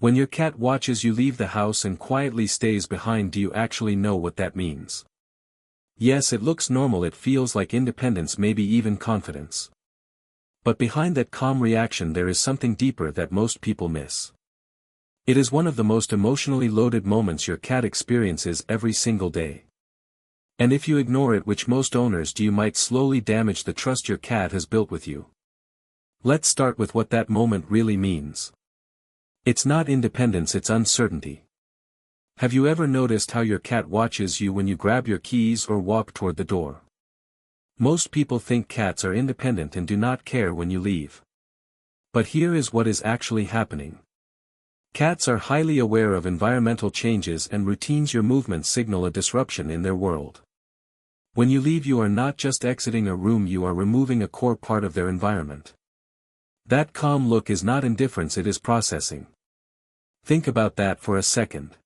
When your cat watches you leave the house and quietly stays behind, do you actually know what that means? Yes, it looks normal, it feels like independence, maybe even confidence. But behind that calm reaction there is something deeper that most people miss. It is one of the most emotionally loaded moments your cat experiences every single day. And if you ignore it, which most owners do, you might slowly damage the trust your cat has built with you. Let's start with what that moment really means. It's not independence, it's uncertainty. Have you ever noticed how your cat watches you when you grab your keys or walk toward the door? Most people think cats are independent and do not care when you leave. But here is what is actually happening. Cats are highly aware of environmental changes and routines. Your movements signal a disruption in their world. When you leave, you are not just exiting a room, you are removing a core part of their environment. That calm look is not indifference, it is processing. Think about that for a second.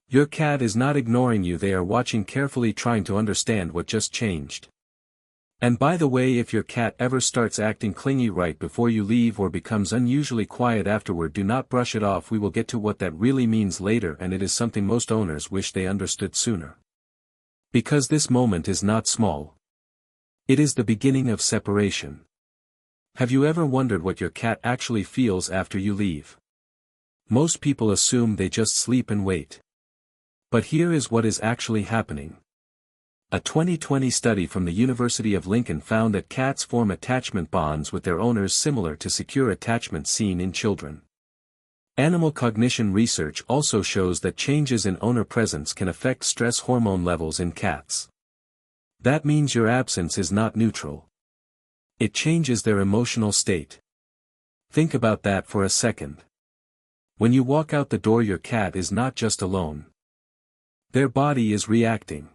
Your cat is not ignoring you, they are watching carefully, trying to understand what just changed. And by the way, if your cat ever starts acting clingy right before you leave or becomes unusually quiet afterward, do not brush it off. We will get to what that really means later, and it is something most owners wish they understood sooner. Because this moment is not small. It is the beginning of separation. Have you ever wondered what your cat actually feels after you leave? Most people assume they just sleep and wait. But here is what is actually happening. A 2020 study from the University of Lincoln found that cats form attachment bonds with their owners similar to secure attachment seen in children. Animal cognition research also shows that changes in owner presence can affect stress hormone levels in cats. That means your absence is not neutral. It changes their emotional state. Think about that for a second. When you walk out the door, your cat is not just alone. Their body is reacting.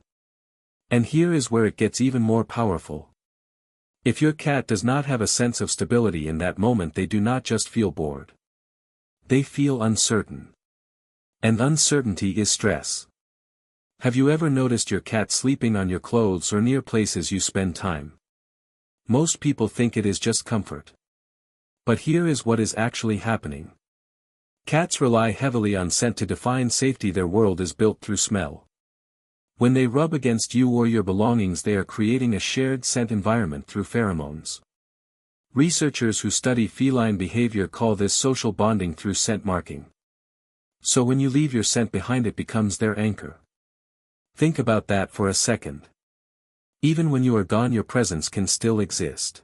And here is where it gets even more powerful. If your cat does not have a sense of stability in that moment, they do not just feel bored. They feel uncertain. And uncertainty is stress. Have you ever noticed your cat sleeping on your clothes or near places you spend time? Most people think it is just comfort. But here is what is actually happening. Cats rely heavily on scent to define safety. Their world is built through smell. When they rub against you or your belongings, they are creating a shared scent environment through pheromones. Researchers who study feline behavior call this social bonding through scent marking. So when you leave, your scent behind, it becomes their anchor. Think about that for a second. Even when you are gone, your presence can still exist.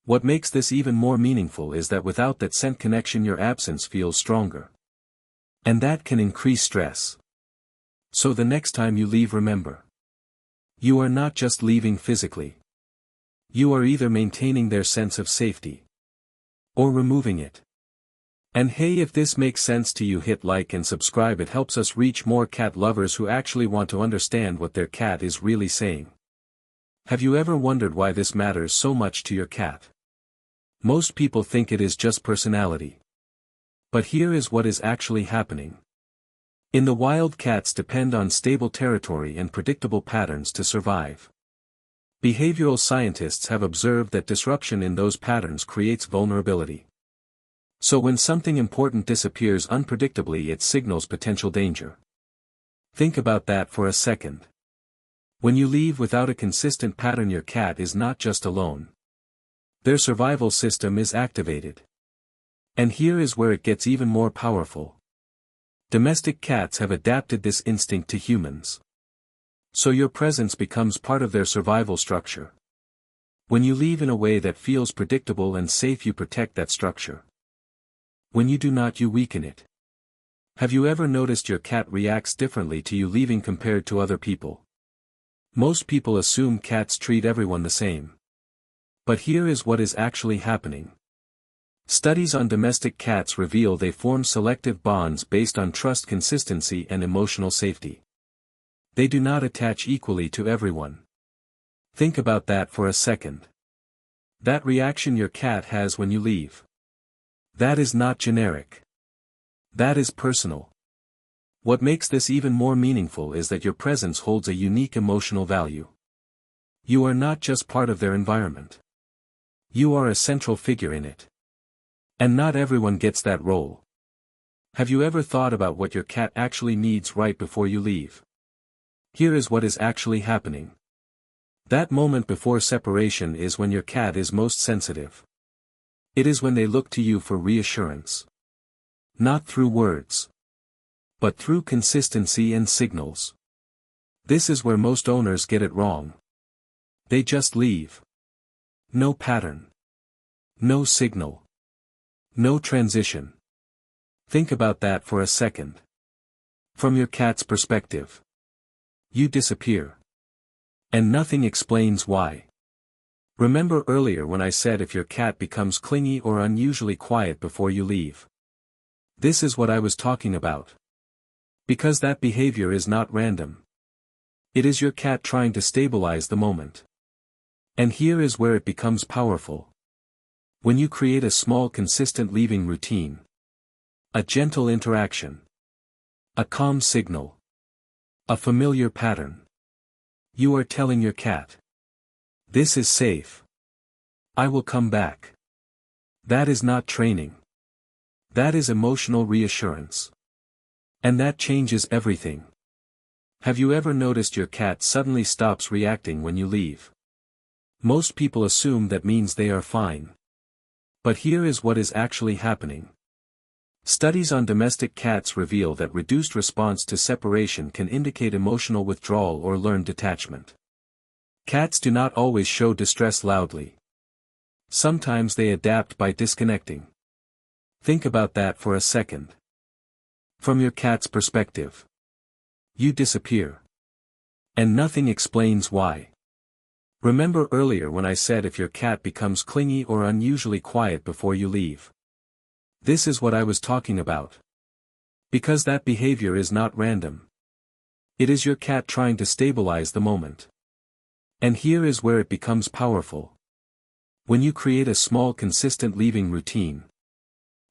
What makes this even more meaningful is that without that scent connection, your absence feels stronger. And that can increase stress. So the next time you leave, remember. You are not just leaving physically. You are either maintaining their sense of safety. Or removing it. And hey, if this makes sense to you, hit like and subscribe. It helps us reach more cat lovers who actually want to understand what their cat is really saying. Have you ever wondered why this matters so much to your cat? Most people think it is just personality. But here is what is actually happening. In the wild, cats depend on stable territory and predictable patterns to survive. Behavioral scientists have observed that disruption in those patterns creates vulnerability. So when something important disappears unpredictably, it signals potential danger. Think about that for a second. When you leave without a consistent pattern, your cat is not just alone. Their survival system is activated. And here is where it gets even more powerful. Domestic cats have adapted this instinct to humans. So your presence becomes part of their survival structure. When you leave in a way that feels predictable and safe, you protect that structure. When you do not, you weaken it. Have you ever noticed your cat reacts differently to you leaving compared to other people? Most people assume cats treat everyone the same. But here is what is actually happening. Studies on domestic cats reveal they form selective bonds based on trust, consistency, and emotional safety. They do not attach equally to everyone. Think about that for a second. That reaction your cat has when you leave. That is not generic. That is personal. What makes this even more meaningful is that your presence holds a unique emotional value. You are not just part of their environment. You are a central figure in it. And not everyone gets that role. Have you ever thought about what your cat actually needs right before you leave? Here is what is actually happening. That moment before separation is when your cat is most sensitive. It is when they look to you for reassurance. Not through words, but through consistency and signals. This is where most owners get it wrong. They just leave. No pattern. No signal. No transition. Think about that for a second. From your cat's perspective, you disappear. And nothing explains why. Remember earlier when I said if your cat becomes clingy or unusually quiet before you leave? This is what I was talking about. Because that behavior is not random. It is your cat trying to stabilize the moment. And here is where it becomes powerful. When you create a small consistent leaving routine. A gentle interaction. A calm signal. A familiar pattern. You are telling your cat. This is safe. I will come back. That is not training. That is emotional reassurance. And that changes everything. Have you ever noticed your cat suddenly stops reacting when you leave? Most people assume that means they are fine. But here is what is actually happening. Studies on domestic cats reveal that reduced response to separation can indicate emotional withdrawal or learned detachment. Cats do not always show distress loudly. Sometimes they adapt by disconnecting. Think about that for a second. From your cat's perspective, you disappear. And nothing explains why. Remember earlier when I said if your cat becomes clingy or unusually quiet before you leave? This is what I was talking about. Because that behavior is not random. It is your cat trying to stabilize the moment. And here is where it becomes powerful. When you create a small consistent leaving routine.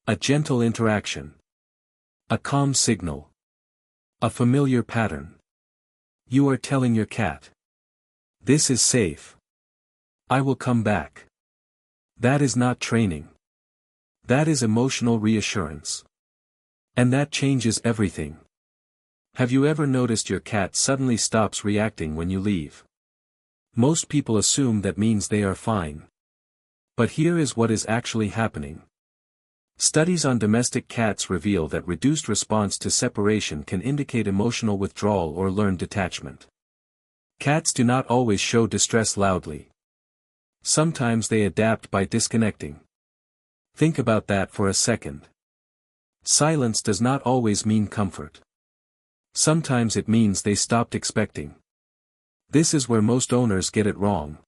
A gentle interaction. A calm signal. A familiar pattern. You are telling your cat. This is safe. I will come back. That is not training. That is emotional reassurance. And that changes everything. Have you ever noticed your cat suddenly stops reacting when you leave? Most people assume that means they are fine. But here is what is actually happening. Studies on domestic cats reveal that reduced response to separation can indicate emotional withdrawal or learned detachment. Cats do not always show distress loudly. Sometimes they adapt by disconnecting. Think about that for a second. Silence does not always mean comfort. Sometimes it means they stopped expecting. This is where most owners get it wrong.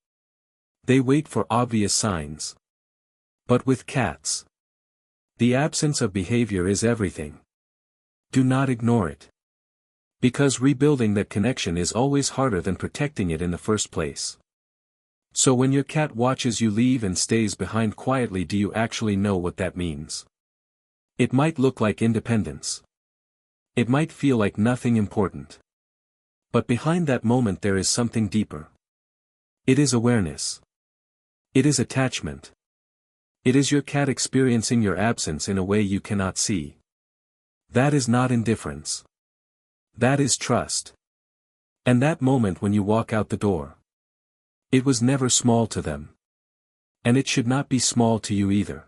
They wait for obvious signs. But with cats, the absence of behavior is everything. Do not ignore it. Because rebuilding that connection is always harder than protecting it in the first place. So when your cat watches you leave and stays behind quietly, do you actually know what that means? It might look like independence. It might feel like nothing important. But behind that moment there is something deeper. It is awareness. It is attachment. It is your cat experiencing your absence in a way you cannot see. That is not indifference. That is trust. And that moment when you walk out the door. It was never small to them. And it should not be small to you either.